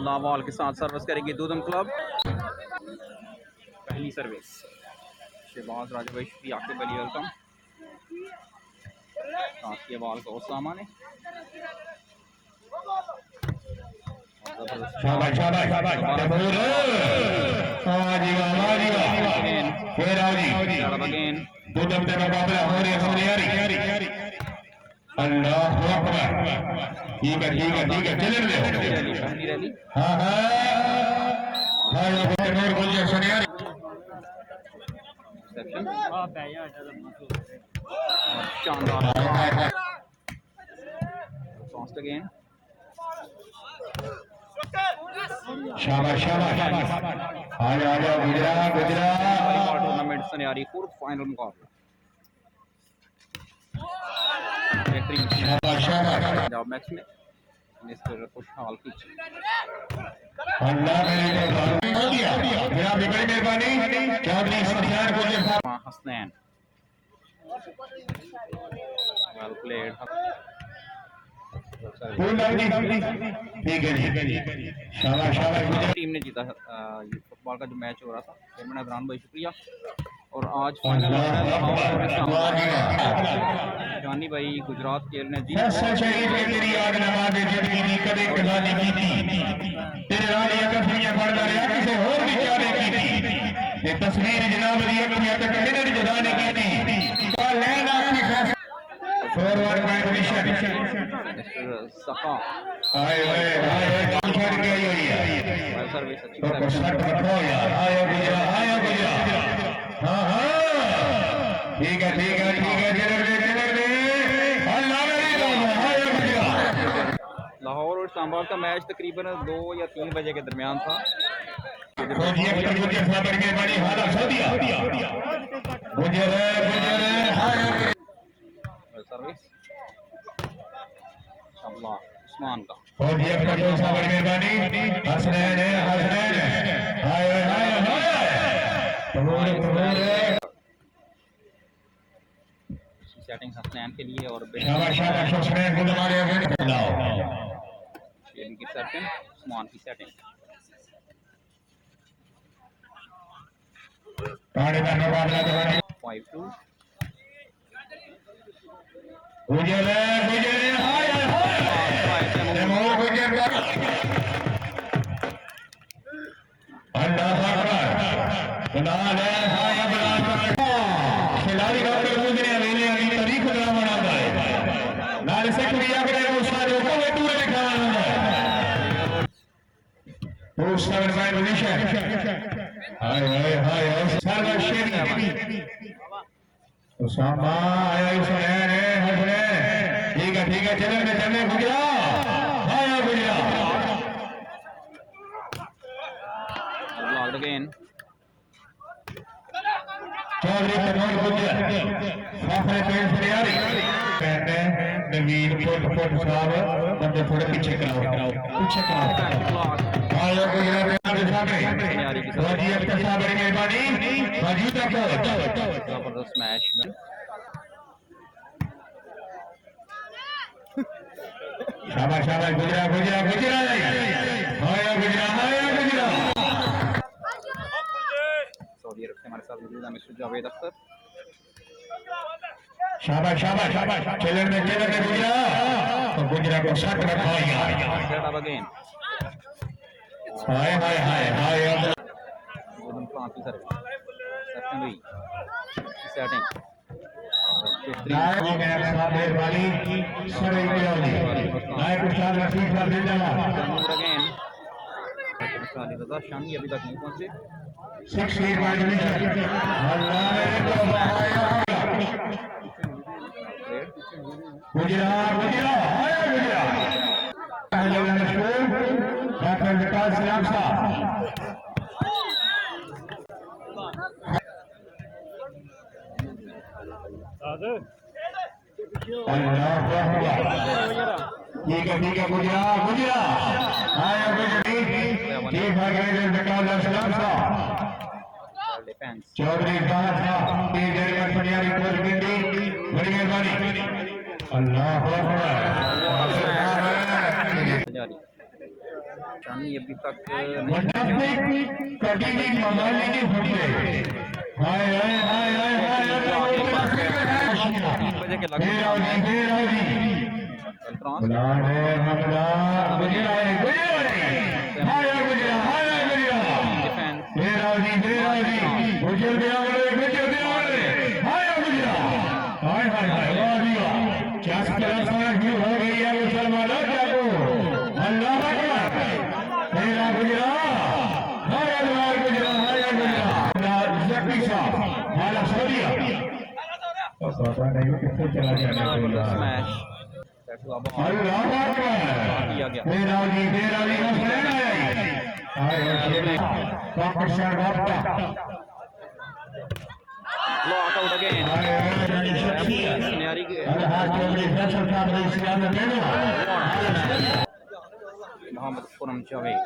लावाल के साथ सर्विस करेगी दूधम क्लब। पहली सर्विस शहबाज राजा भाई शुक्रिया आकिब अली वेलकम। की बॉल को ओसामा ने शानदार शाबाश शाबाश आजा आजा गुजरात गुजरात टूर्नामेंट सनियारी फोर्थ फाइनल मुकाबला पंजाब मैच में मिस्टर खुशहाल की अल्लाह हो गया मेरा बड़ी मेहरबानी चौधरी सफियान गुजर हसनैन वेल प्लेड टीम ने जीता फुटबॉल का जो मैच हो रहा था चेयरमैन इमरान भाई शुक्रिया। और आज फाइनल जानी भाई गुजरात खेल ने जीता। तस्वीर जनाब फॉरवर्ड पोजीशन सका आए आए आए छड़ के आई हुई है सर्विस अच्छी तो शट रखो यार आया गुजरा हां हां ठीक है चले अल्लाह मेरी आया गुजरा। लाहौर और इस्लामाबाद का मैच तकरीबन 2 या 3 बजे के दरमियान था। सर्विस उस्मान का सेटिंग हसनैन के लिए और की सेटिंग उस्मान की सेटिंग 5-2 खिलाड़ी उसामा आया ठीक है चले गुजरा आया गुजरा अगेन चौधरी तनोर गुजर साफरे पेड़ फरियारी कहते हैं नवीन फुट साहब बंदे थोड़े पीछे कराओ आया गुजरा हाजी अख्तर साहब बड़ी मेहरबानी हाजी तक जबरदस्त मैच में शाबाश गुजरा आया गुजरा सऊदी अरब से हमारे साथ मौजूद है मिस्टर जावेद अख्तर। शाबाश चैलेंज में गुजरा तो गुजरा को शट रखा यार अगेन हाय गोदम प्लांट की service second setting again Shami अभी तक नहीं पहुंचे। ठीक है गुजरा आया चौधरी बड़ी मेहरबानी अल्लाह चांदी अभी तक फंटास्टिक कटिंग मगाली की फुटे हाय हाय हाय हाय हाय 3 बजे के लगभग क्रॉस बुलाने हमला गुजराए हाय गुजरा हाय गुजरा डिफेंस बेराजी गुजर गया हाय गुजरा हाय हाय हाय वाह जी वाह क्या तरह की हो गई है मुसलमानों को अल्लाह अकबर मेरा गुजरा हाय अल्लाह गुजरा हाय गुजरा जकी साहब माला सोनिया और पता नहीं किससे चला गया स्मैश अल्लाह अकबर किया गया बेराजी का फ्रेंड है हाय पाकिस्तान वापस Block out again. Scenario Mohammad Quram Javed.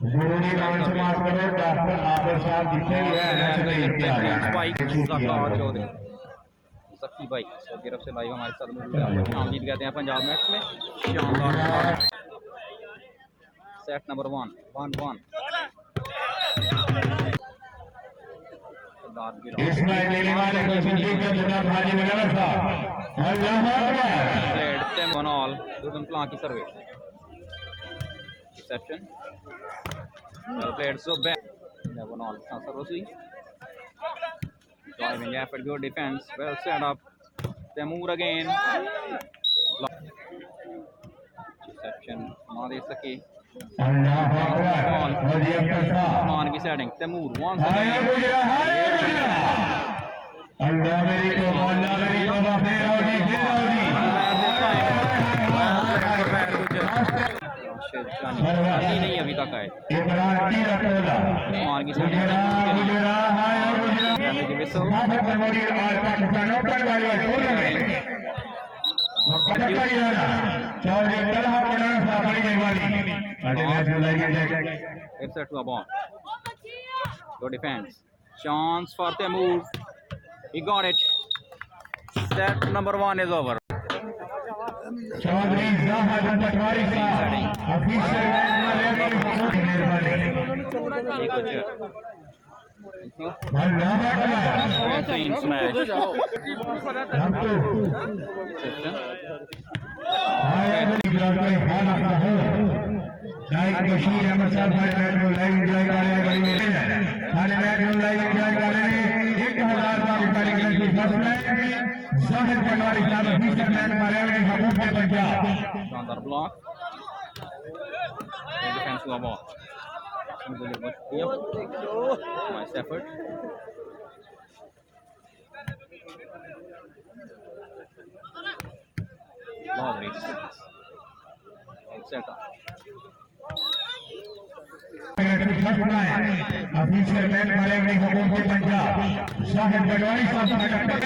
जरूरी राउंड समाप्त करो डॉक्टर आदर साहब दिखे हुए हैं स्पाइक ज़कार चौधरी सखी भाई सऊदी अरब से लाइव हमारे साथ मौजूद है शाम जीत कहते हैं पंजाब मैच में शानदार सेट नंबर 1-1 इसमें लेने वाले को संजीव का जनाब हाजी वगैरह साहब अल्लाह Akbar played them on all Durban Plank की सर्वे reception well played so bad 11 all Nasser Rossi driving effort good defense well set up Temur again reception ना दे सके अल्लाह अकबर हाजी अख्तर साहब मान की सेटिंग तैमूर वंस हाय गुजरा अल्लाह मेरी को मौला मेरी को बखेर नहीं अभी तक आए इमरान की रटोला मान की गुजरा गुजरा हाय गुजरा विसल साफर मेमोरी और पाकिस्तान ओपन वाली टूर्नामेंट पटका याना चौधरी तलहा पढ़ना साफरी नेवाली अरे मैच में लाइए It's set to a ball. Good defense. Chance for Temur. He got it. Set number 1 is over. Chaudhary Zahid पटवारी साहब ऑफिसर मेहरबानी एक अच्छा Thank you. Allah Akbar Clean smash. हम तो Reception. आया इब्राहिम भाई हाल आता है लाइक बशीर अहमद साहब भाई मैच को लाइव एंजॉय कर रहे हैं बड़ी मेहनत सारे मैच को लाइव एंजॉय कर रहे हैं 1000 का रुपए की फर्स्ट मैच जाहिर पटवारी साहब ऑफिसर मैच मारे हैं हकूमत है पंजाब शानदार block. Good defense to a ball. Nice effort. Lovely defense. Well set up. Officer match मारे हैं हकूमत पंजाब जाहिर पटवारी साहब का टक्कर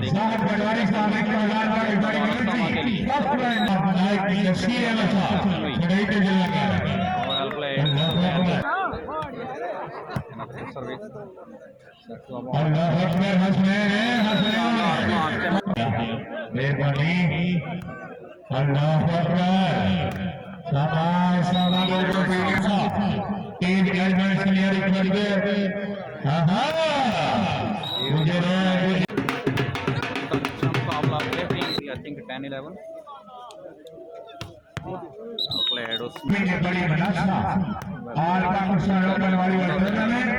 साहब पटवारी साहब 1000 का रुपए की first match like Bashir Ahmad साहब बड़ी के जिला का Well played. Another service. Set to a ball. अल्लाह अकबर हंसने मेहरबानी अल्लाह अकबर सामान सामान को पीछा तीन जजमेंट क्लियर कर दे हां मुझे मुकाबला I think 10-11. Played उसमें में बड़ी मनासा और पाकिस्तान ओपन वाली टूर्नामेंट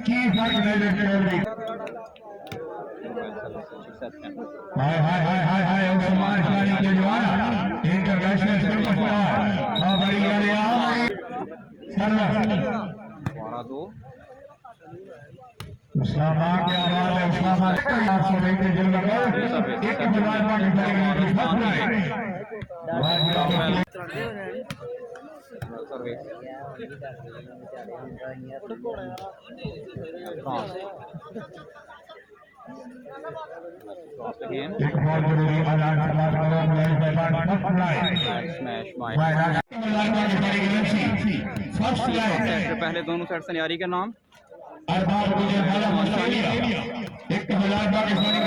की फर्क नहीं चल हाय हाय हाय हाय हाय उस्मान शानी के जवान इंटरनेशनल सुपरस्टार और बड़ी यार सर्वर 12-2. उस्मामा के आवाज है उस्मामा से लेके जिल लगा एक हजार का खिलाड़ी first right Service. Cross. Cross again. एक बहुत जरूरी आजाद समाज का मैदान first right Smash by. First right set से पहले दोनों सेट सनियारी के नाम अरबाब मुझे वाला मसालिया 1000 पाकिस्तानी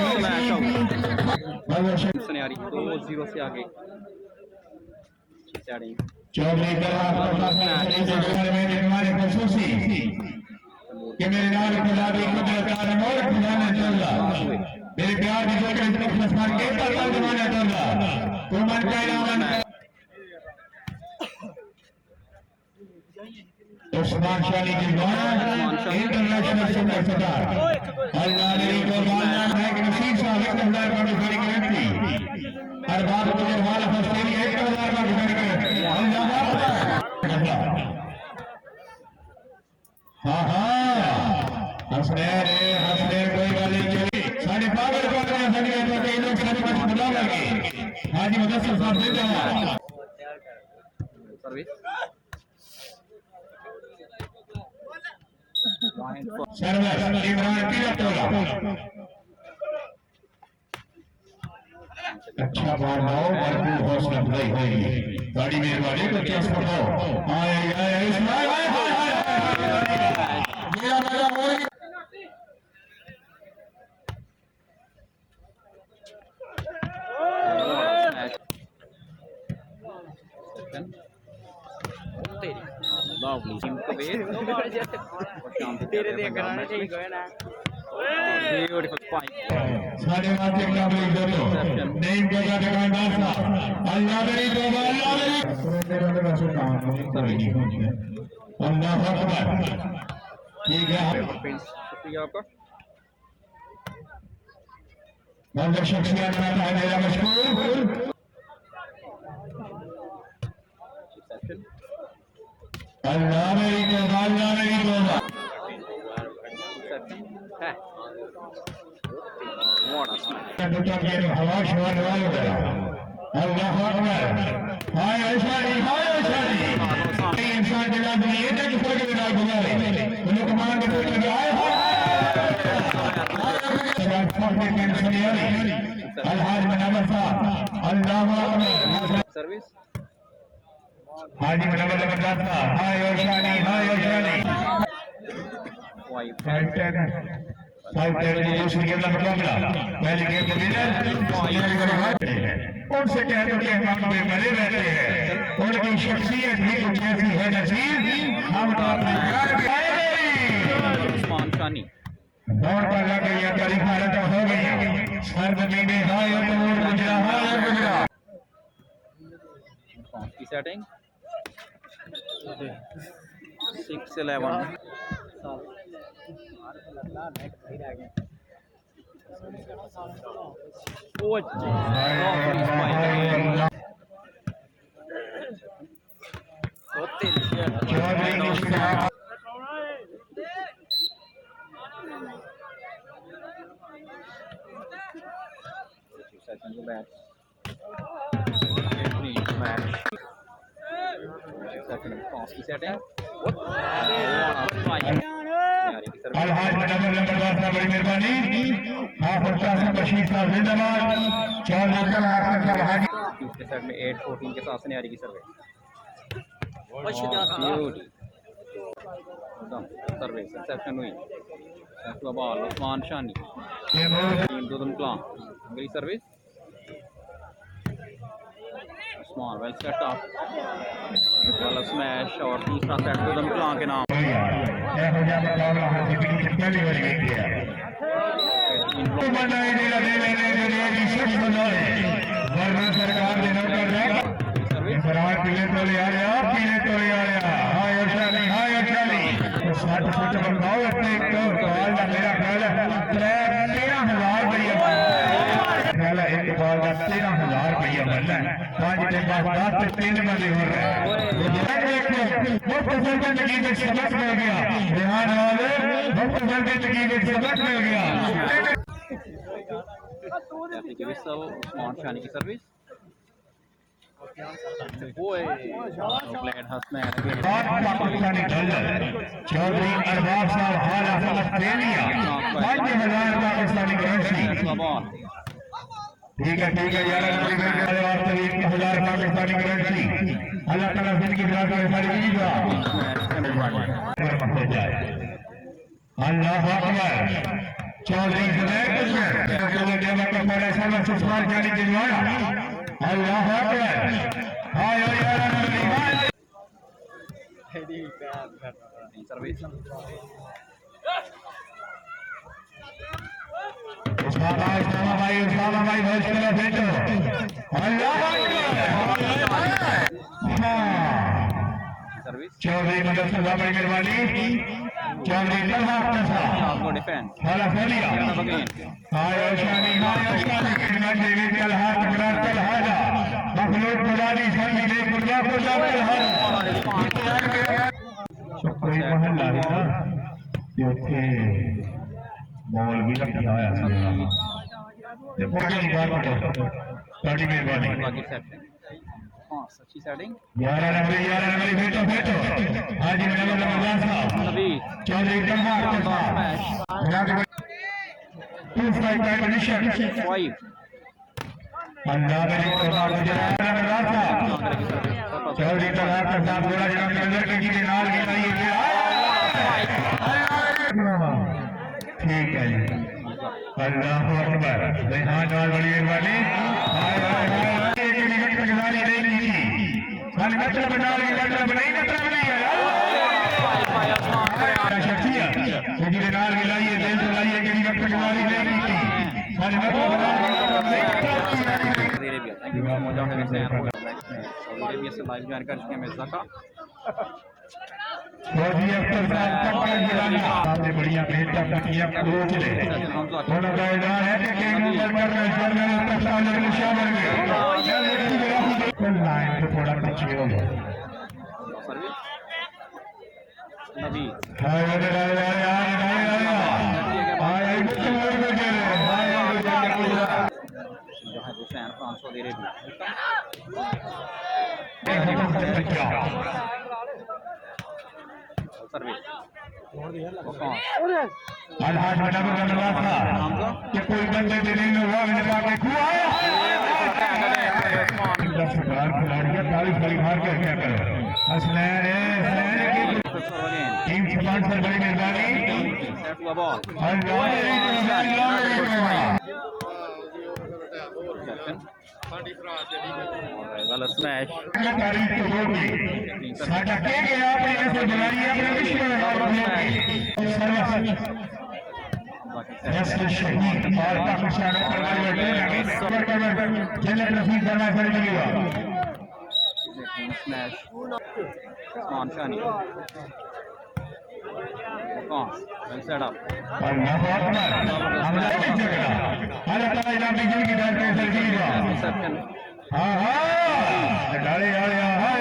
सनियारी 2-0 से आगे सेटिंग चौधरी हमारे खसूसी कि मेरे नाल खुदा दी कुदरत आलम और खुदा ने चलदा मेरे प्यार की जोकर मुस्तफा के पर जमाना चलदा तू मन का इनाम उस्मान शानी की इंटरनेशनल सुपरस्टार अल्लाह ने कुर्बान है कि नसीब साहब 1000 का खड़ी करती हर बात को हाल ऑस्ट्रेलिया 1000 का खड़ी करती अल्लाह हाँ हाँ हंसने कोई गल नहीं साढ़े पागल को कई लोग सारे पास बुला लगे हाजी मुदस्सिर साहब दे सर्विस सर्वर इमरान की टोला अच्छा बार आओ भरपूर हौसला अफजाई होगी बड़ी मेहरबानी को क्या सुनो आए इस्माइल मेरा मेरा होगी lovely team to base तेरे देख कराने ठीक है ना beautiful spike साढ़े माथे का भी दो नहीं जगह दुकानदार साहब अल्लाह मेरी तौबा अल्लाह मेरी अल्लाह अकबर ठीक है शुक्रिया आपका मंदिर शख्सियत बनाता है मेरा मशहूर अल्लाह मेरी तौबा अल्लाह मेरी तौबा हवा शवान अल्लाह अकबर हाय ऐशानी इंसान जगह दुनिया तक ऊपर के बिना गुजारे उन्हें कमान के ऊपर आए अलहाज मुनव्वर साहब अल्लाह अकबर सर्विस हाजी मुनव्वर साहब हाय ऐशानी फाइव दूसरी गेम का मुकाबला पहली गेम के विनर उनसे कहते हैं हम पे मरे रहते हैं उनकी शख्सियत ही कुछ ऐसी है नसीब हम तो अपने प्यार के आए उस्मान शानी दौड़ पर लग गई करी भारत हो गई सर्द में हाय और गुजरा की सेटिंग 6-11 अलहाज नंबर बड़ी मेहरबानी बशीर साहब जिंदाबाद दूसरे साइड में 8-14 के साथ से आ रही की सर्वे सर्वे सेक्शन हुई बॉल उस्मान शानी टीम दुदम क्लां अगली service Usman well set up वाला स्मैश और तीसरा सेट दुदम क्लां के नाम वरना सरकार ने नौकर पीले तो ले आ रहा हाय शाली 60 फुट बनाओ अपने सवाल का मेरा ख्याल है 13,000 रुपया एक बार का 13,000 रुपया बनना है 5 के बाद 10 से 3 बंदे हो रहे हैं मुफ्त जिंदगी में सबक मिल गया ध्यान वाले मुफ्त जिंदगी में सबक मिल गया उस्मान शानी की सर्विस पाकिस्तानी डॉलर चौधरी अरबाब साहब हाल ऑस्ट्रेलिया 5,000 पाकिस्तानी करेंसी ठीक है यार 1,000 पाकिस्तानी करेंसी अल्लाह ताला जिंदगी दिला के सारी अल्लाह अकबर चौधरी जुनैद का पहले सर्वर सुस्मान जाने दिलवाया अल्लाह अकबर हाय हाय हाय सर्विस उस्माना भाई होश में बैठो अल्लाह सर्विस चौधरी मदद सदा बड़ी मेहरबानी चौधरी तलहा कसा गुड डिफेंस हाला फलिया हाय शानी किरण देवी तलहा तकरा तलहा मखलूक खुदानी संगी दे गुरजा को तलहा कोई महल्ला है ना जिथे मॉल भी रखा है ये पकड़ी बात बड़ी मेहरबानी अच्छी सेटिंग 11 नंबर बैठो बैठो हाजी नवाब रमजान साहब चौधरी तलहा कसा टू फाइव कंडीशन 5 अल्लाह मेरी तौबा गुजरात रमजान साहब चौधरी तलहा कसा पूरा जनाब नजर के जी नाल के लिए ठीक है जी अल्लाह अकबर रेहान वाल बड़ी मेहरबानी हाय हाय हाय एक मिनट की गुजारी नहीं की थी हल मतलब बना ली मतलब नहीं शख्सियत जी नाल मिलाइए दिल से लाइए कि मिनट की गुजारी नहीं की थी हल मतलब बना ली लाइव ज्वाइन कर चुके हैं मिर्जा का फौजी अफसर साहब तक गिराना आपने बढ़िया बेहतर तकिया कोच ले होना का ऐलान है कि केंद्र सरकार में जनरल अस्पताल में शामिल है लाइन पे थोड़ा पीछे हो गया सर्विस नबी हाय हाय हाय हाय हाय Hussain France Saudi Arabia service अलहाज बना कि कोई बंदे दिल्ली में हुआ मैंने कहा कि क्यों आया सरकार खिलाड़ियां तारीफ बड़ी मार के क्या करो हसनैन टीम स्पॉन्सर बड़ी मेहरबानी गलत स्मैश तारीफ तो होगी साडा के गया अपनी नस्ल बनाई अपने विश्व में नस्ल शहीद और पाकिस्तान पर जन्नत नसीब करना पड़ेगा स्मैश उस्मान शानी सेट अप अल्लाह अकबर हमला की जगह अल्लाह ताला इनाम बिजली की दर पे सरकी हुआ रिसेप्शन हां हां डाले डाले हां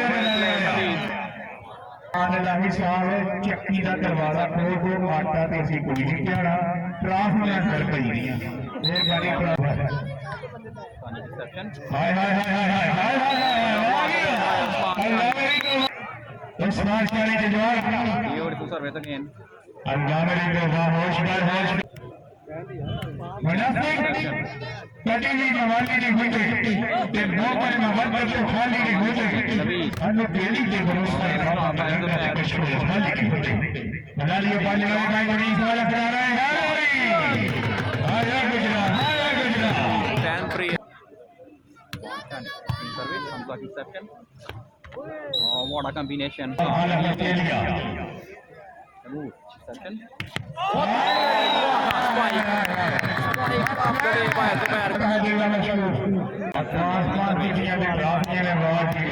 अल्लाह साहब चक्की का दरवाजा खोल दो माटा ते सी कोई नहीं जाना ट्रांसफर कर पई मेहरबानी रिसेप्शन हाय हाय हाय हाय हाय हाय अल्लाह मेरी उस्मान शानी के जवाब ब्यूटीफुल सर्विस अगेन अल्लाह मेरी तौबा होश मुनाफिक कटी हुई मवाली की गुटे ते मोहब्बत मोहब्बत तो खाली की गुटे अनु बेली के भरोसा है बाबा मैं का कुछ खाली की गुटे बना लियो पानी वाले भाई को नहीं सवाल करा रहे हैं आया गुजरात 10 free सर्विस हमजा की सेक्शन what a combination हाल में तेलिया सेक्शन आसमान की दुनिया में रास्ते में बाहर की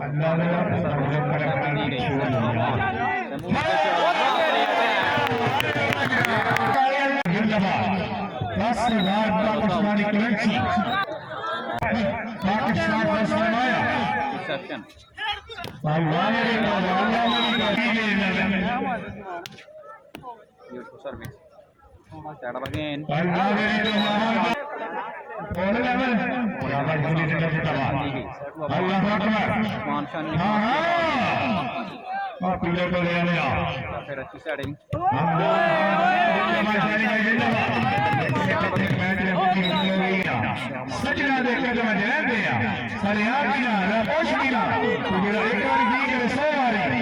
अल्लाह पाकिस्तानी करेंसी पाकिस्तान का सरमाया beautiful service set up again Usman शानी फिर अच्छी सेटिंग सजना देखे तो मजे रहते हैं सारे यार की ना पोश की ना मेरा एक बार भी करे 100 बारी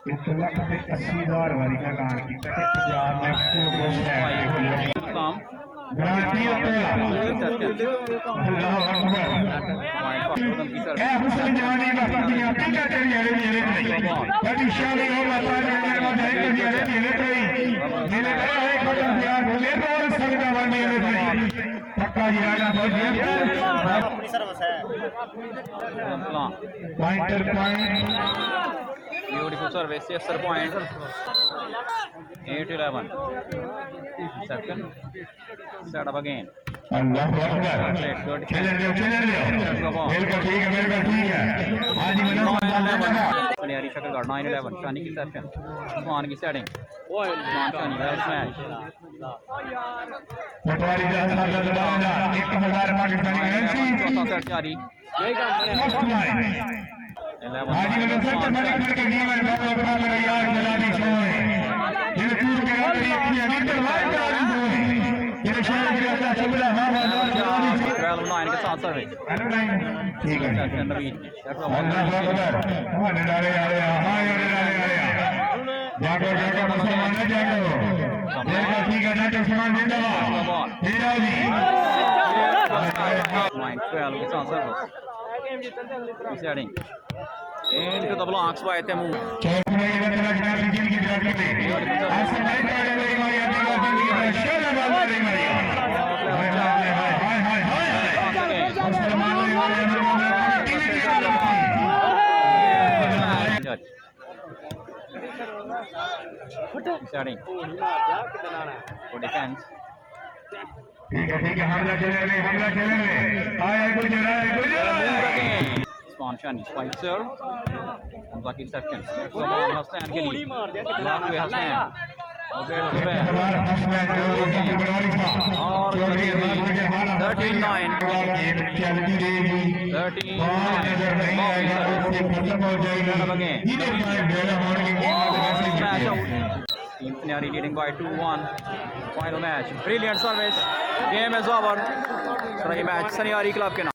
1 ਲੱਖ ਤੇ 80,000 ਵਾਰੀ ਦਾ ਐਲਾਨ ਕੀਤਾ ਤੇ ਪੰਜਾਬ ਨੈਕਸਟ ਨੂੰ काम ਗਾਰੰਟੀ ਉੱਤੇ ਅੱਲਾਹੁ ਅਕਬਰ ਇਹ ਹੁਸਨ ਜਵਾਨੀ ਦਾ ਪਤੀਆਂ ਪਿੰਡਾ ਤੇਰੀ ਅਰੇ ਮੇਰੇ ਨਹੀਂ ਬੜੀ ਸ਼ਾਨੀ ਹੋ ਮਾਤਾ ਦੇ ਮੇਰੇ ਦਾ ਹੈ ਕਿ ਅਰੇ ਮੇਰੇ ਤੇ ਮੇਰੇ ਤੇ ਹੈ ਕੋਈ ਪਿਆਰ ਹੋਲੇ ਤੋੜ ਸਕਦਾ ਵਾ ਮੇਰੇ ਤੇ ਪੱਕਾ ਜੀ ਰਾਜਾ ਬਹੁਤ अपनी सर्विस है pointer point beautiful service 76 point 8-11 second set up again अल्लाह अकबर खेलने दो बिल्कुल ठीक है हाँ जी प्लेयरी शक्ल गार्ड 9-11 शानी की सेक्शन उस्मान की सेटिंग शानी वेल स्मैश पटवारी का साथ दबाना 1000 पाकिस्तानी करेंसी चौथा सेट जारी हाँ जी सर बड़े करके गेम है बहुत अपना मेरा यार जलाली छोए ये टूर के बाद ये अपनी अनीतर वाइड डाली छोए ये शहर के अंदर चबला हां 12-9 के साथ सर्विस ठीक है सेक्शन नवीन अल्लाह अकबर हां डाले आ रहे हां ये डाले आ रहे जागो जागो मुसलमान ने जागो देखो ठीक है डॉक्टर समान जिंदाबाद हीरा जी पॉइंट 12 के साथ service setting into the blocks by Temu चौथा ये बंदा जनाब जिन की ड्राइवर में आज नहीं पड़े गई हमारी आदिवासी जिंदगी में शोला बाबा नहीं मरिया हाय हाय हाय मुसलमानों ने हमारे टीवी की setting for defense ठीक है हमला चले आए गुजरा Usman Shani Spicer Zakir seconds Zaman Hassan के लिए लाख हुए Hassan Okay हमारा हस्बैंड जो बड़वाली था और 13-9 चलती रहेगी 13 नजर नहीं आएगा उसके खत्म हो जाएगी इधर पाए बेला होने की Smash out Team Pinari leading by 2-1 final match brilliant service game is over Sarai match Saniari club के नाम